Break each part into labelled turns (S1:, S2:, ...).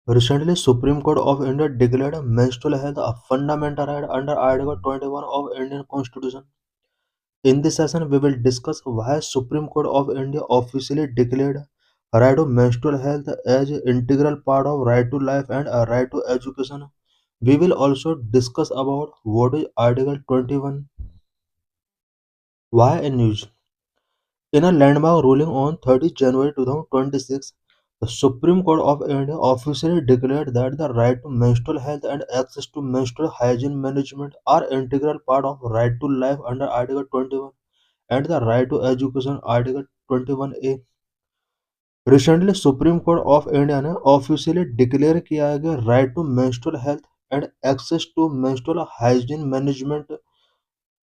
S1: Recently, Supreme Court of India declared menstrual health a fundamental right under Article 21 of Indian Constitution. In this session, we will discuss why Supreme Court of India officially declared right to menstrual health as an integral part of right to life and a right to education. We will also discuss about what is Article 21, why in use. In a landmark ruling on 30 January 2026, the Supreme Court of India officially declared that the right to menstrual health and access to menstrual hygiene management are integral part of right to life under Article 21 and the right to education Article 21A. Recently, Supreme Court of India ने officially declare किया है कि right to menstrual health and access to menstrual hygiene management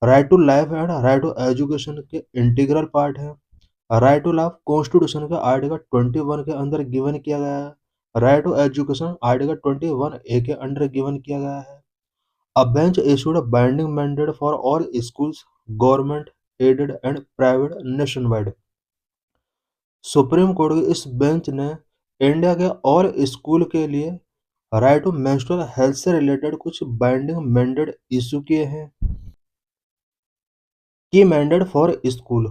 S1: right to life and right to education के integral part है। Right to life constitution के article 21 के अंदर given किया गया है। Right to education article 21 A के अंडर गिवन किया गया है। A bench issued a binding mandate for all schools, government, aided and private nationwide. Supreme court की इस बेंच ने इंडिया के और स्कूल के लिए राइट टू मेंस्ट्रुअल हेल्थ से रिलेटेड कुछ बाइंडिंग मैंडेट इशू किए हैं। की mandate for school,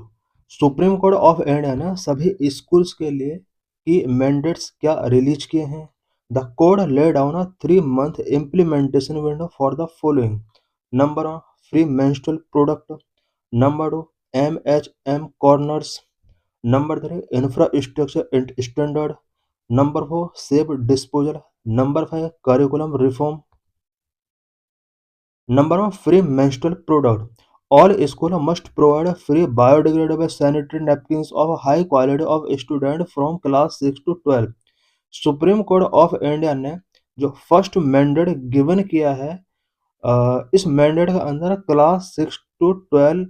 S1: supreme Court of India ने सभी स्कूल्स के लिए की मैंडेट्स क्या रिलीज किए हैं। The code lay down a 3 month implementation window for the following. Number 1, free menstrual product. Number 2, MHM corners. Number 3, infrastructure standard. Number 4, safe disposal. Number 5, curriculum reform. Number 1, free menstrual product. All schools must provide free biodegradable sanitary napkins of high quality of students from class 6 to 12. Supreme Court of India ने जो first mandate given किया है, इस mandate के अंदर class 6 to 12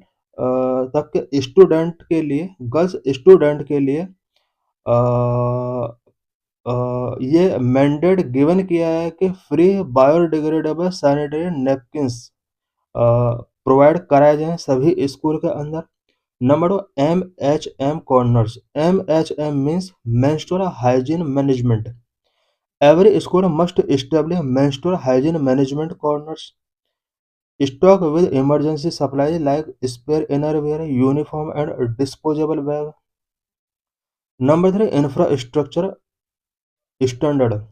S1: तक के student के लिए, गर्ल्स स्टूडेंट के लिए ये मैंडेट गिवन किया है कि free biodegradable sanitary napkins provide कराए जाएं सभी स्कूल के अंदर। Number 2, MHM corners. MHM means menstrual hygiene management. Every school must establish menstrual hygiene management corners. Stock with emergency supply like spare innerwear, uniform and disposable bag. Number 3, infrastructure standard.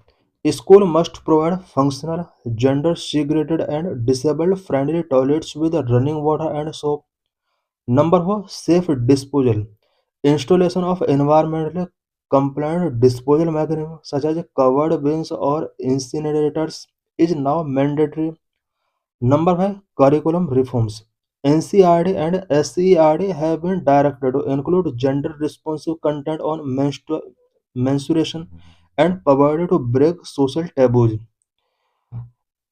S1: School must provide functional, gender-segregated and disabled-friendly toilets with running water and soap. Number 4, safe disposal. Installation of environmentally compliant disposal mechanisms such as covered bins or incinerators is now mandatory. Number 5, curriculum reforms. NCERT and SCERT have been directed to include gender-responsive content on menstruation and poverty to break social taboos.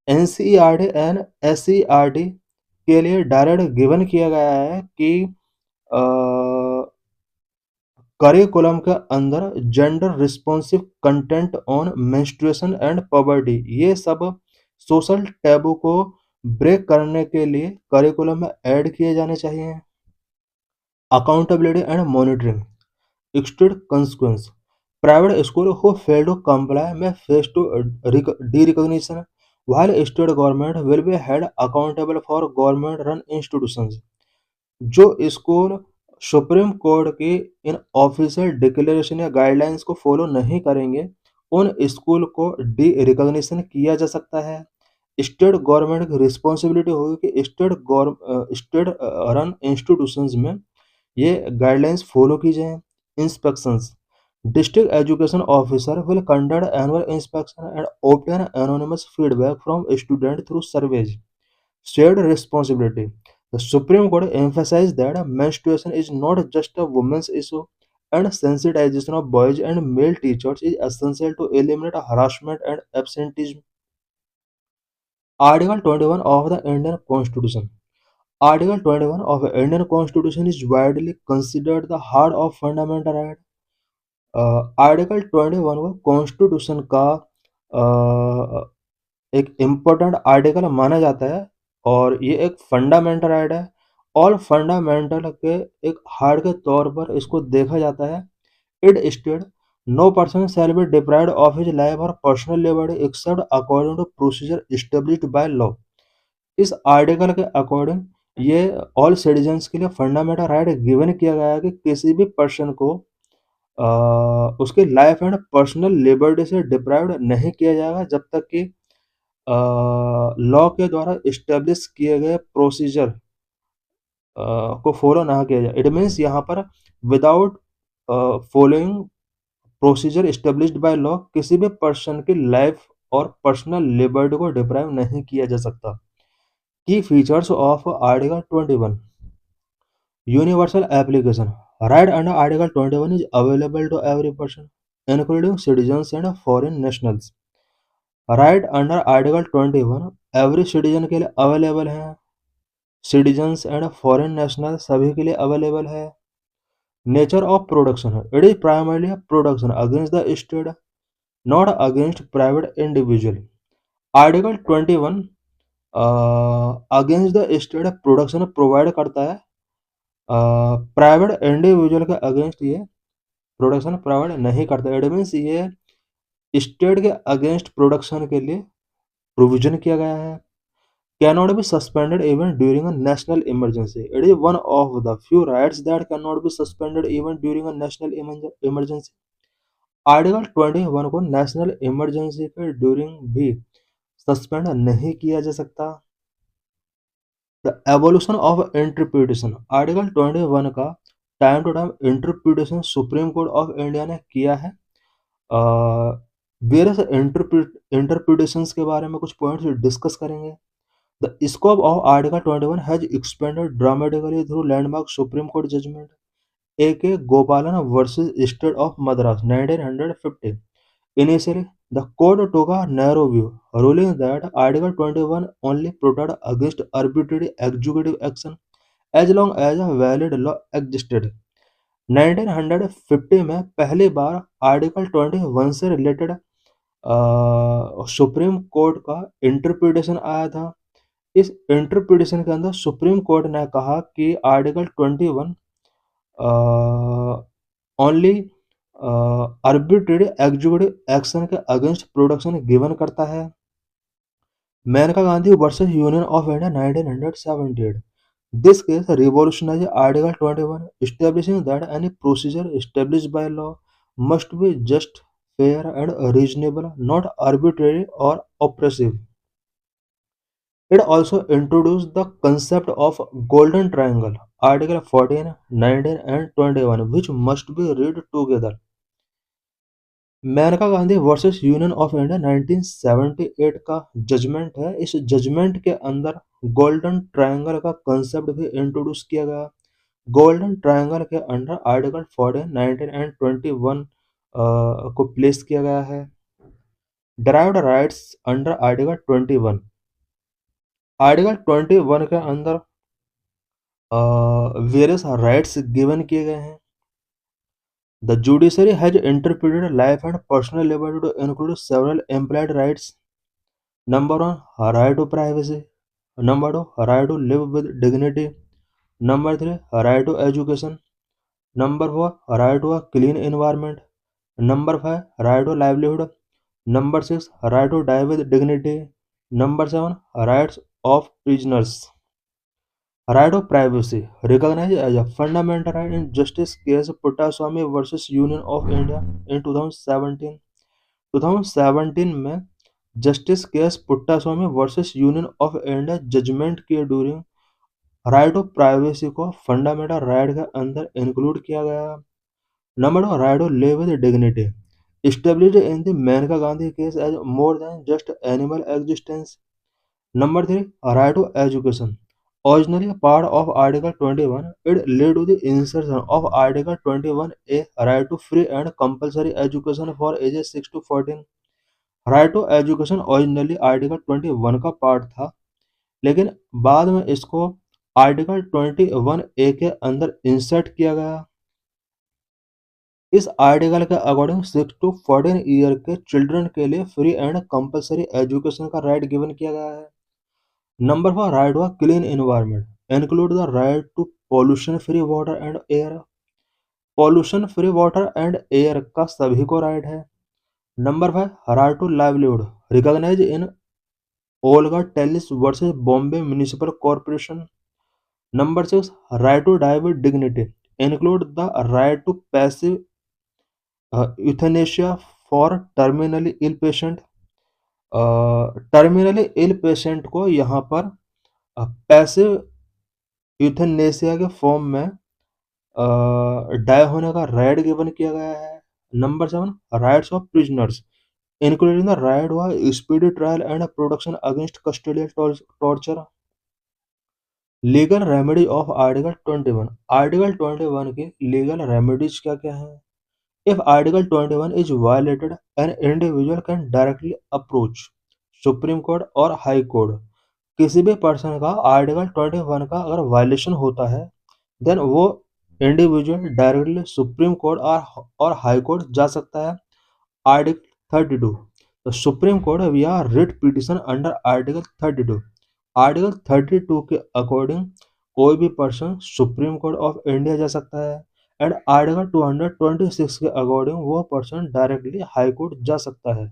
S1: NCERT and SCERT के लिए direct given किया गया है कि curriculum के अंदर gender responsive content on menstruation and poverty, ये सब सोशल टैबू को ब्रेक करने के लिए करिकुलम में ऐड किए जाने चाहिए। Accountability and monitoring, strict consequence. Private school who fail to comply may face to de-recognition, while state government will be held accountable for government-run institutions. जो स्कूल सुप्रीम कोर्ट की इन official declaration या guidelines को follow नहीं करेंगे, उन school को D recognition किया जा सकता है। स्टेट गवर्नमेंट की रिस्पॉन्सिबिलिटी होगी कि स्टेट रन इंस्टीट्यूशंस में ये गाइडलाइंस फॉलो की जाएं। Inspections, district education officer will conduct annual inspection and obtain anonymous feedback from students through surveys. Shared responsibility. The Supreme Court emphasized that menstruation is not just a women's issue, and sensitization of boys and male teachers is essential to eliminate harassment and absenteeism. Article 21 of the Indian Constitution. Article 21 of the Indian Constitution is widely considered the heart of fundamental right. Article 21 को constitution का एक important article माना जाता है और ये एक fundamental right है। ऑल फंडामेंटल के एक हार्ट के तौर पर इसको देखा जाता है। It state no person shall be deprived of his life और personal liberty except according to procedure established by law. इस आर्टिकल के अकॉर्डिंग ये ऑल सिटीजन्स के लिए फंडामेंटल राइट गिवन किया गया है कि किसी भी पर्सन को उसके लाइफ एंड पर्सनल लिबर्टी से डिप्राइव्ड नहीं किया जाएगा जब तक कि लॉ के द्वारा इस्टेब्लिश किए गए प्रोसीजर को फॉलो ना किया जाए। इट मीन्स यहाँ पर without following procedure established by law किसी भी पर्सन की लाइफ और पर्सनल लिबर्टी को डिप्राइव नहीं किया जा सकता। की features of article 21। Universal application. Right under article 21 is available to every person including citizens and foreign nationals. Right under article 21 every citizen के लिए अवेलेबल है, सिटीजन्स एंड फॉरेन नेशनल सभी के लिए अवेलेबल है। नेचर ऑफ प्रोडक्शन है, it is primarily production against the state, not against private individual. Article 21 against the state production provide करता है, प्राइवेट इंडिविजुअल के अगेंस्ट ये प्रोडक्शन प्रोवाइड नहीं करता। इट मीन्स ये स्टेट के अगेंस्ट प्रोडक्शन के लिए प्रोविजन किया गया है। cannot be suspended even during a national emergency. It is one of the few rights that cannot be suspended even during a national emergency. Article 21 को national emergency के during भी suspend नहीं किया जा सकता। The evolution of interpretation. Article 21 का time to time interpretation Supreme Court of India ने किया है। वेरियस इंटरप्रिटेशंस के बारे में कुछ पॉइंट्स डिस्कस करेंगे। The scope of Article 21 has expanded dramatically through landmark Supreme Court judgment A.K. Gopalan versus State of Madras 1950. Initially, the court took a narrow view, ruling that Article 21 only protected against arbitrary executive action as long as a valid law existed. 1950 में पहली बार article 21 से related supreme court का interpretation आया था। इस interpretation के अंदर supreme court ने कहा कि article 21 only arbitrary executive action के अगेंस्ट प्रोडक्शन गिवन करता है। Maneka Gandhi versus union of India 1978। This case revolutionise article 21 establishing that any procedure established by law must be just, fair and reasonable, not arbitrary और oppressive. It also introduced the concept of golden triangle, Article 14, 19 and 21, which must be read together. Maneka Gandhi versus union of India 1978 का judgement है। इस judgement के अंदर golden triangle का concept भी introduce किया गया। गोल्डन ट्रायंगल के अंडर आर्टिकल 14, 19 एंड 21 को प्लेस किया गया है। Derived rights under article 21। Article 21 के अंदर वेरियस राइट्स गिवन किए गए हैं। The judiciary has interpreted life and personal liberty to include several employed rights. Number 1, right to privacy. Number 2, right to live with dignity. Number 3, right to education. Number 4, right to a clean environment. Number 5, right to livelihood. Number 6, right to die with dignity. Number 7, rights of prisoners. Right of privacy recognized as a fundamental right in Justice case Puttaswamy versus Union of India in 2017. 2017 में justice case Puttaswamy versus union of India judgement के during right of privacy को fundamental right के अंदर include किया गया। Number 2, right to live with dignity established in the Maneka Gandhi case as more than just animal existence. Number 3, right to education. Originally a part of Article 21, it led to the insertion of Article 21A, right to free and compulsory education for ages 6 to 14. Right to education originally Article 21 का part था, लेकिन बाद में इसको article 21A के अंदर insert किया गया। इस आर्टिकल के अकॉर्डिंग 6 to 14 ईयर के चिल्ड्रन के लिए फ्री एंड कंपलसरी एजुकेशन का राइट गिवन किया गया है। Number 4, right to a clean environment include the right to pollution free water and air. Pollution free water and air का सभी को राइट है। Number 5 right to livelihood recognise in Olga Tellis versus Bombay municipal corporation. Number 6 right to die with dignity include the right to passive euthanasia for terminally ill patient. Terminally ill patient को यहाँ पर passive euthanasia के form में die होने का right given किया गया है। Number 7 rights of prisoners including the right of speedy trial and protection against custodial torture. Legal remedy of article 21। Article 21 की लीगल रेमेडीज क्या क्या है? If Article 21 is violated, an individual can directly approach supreme court और high court. किसी भी person का article 21 का अगर वायलेशन होता है देन वो इंडिविजुअल डायरेक्टली सुप्रीम कोर्ट और हाई कोर्ट जा सकता है। आर्टिकल 32 तो सुप्रीम कोर्ट विया writ petition under article 32। Article 32 के अकॉर्डिंग कोई भी person supreme Court of India जा सकता है एंड आर्टिकल 226 के अकॉर्डिंग वो पर्सन डायरेक्टली हाई कोर्ट जा सकता है।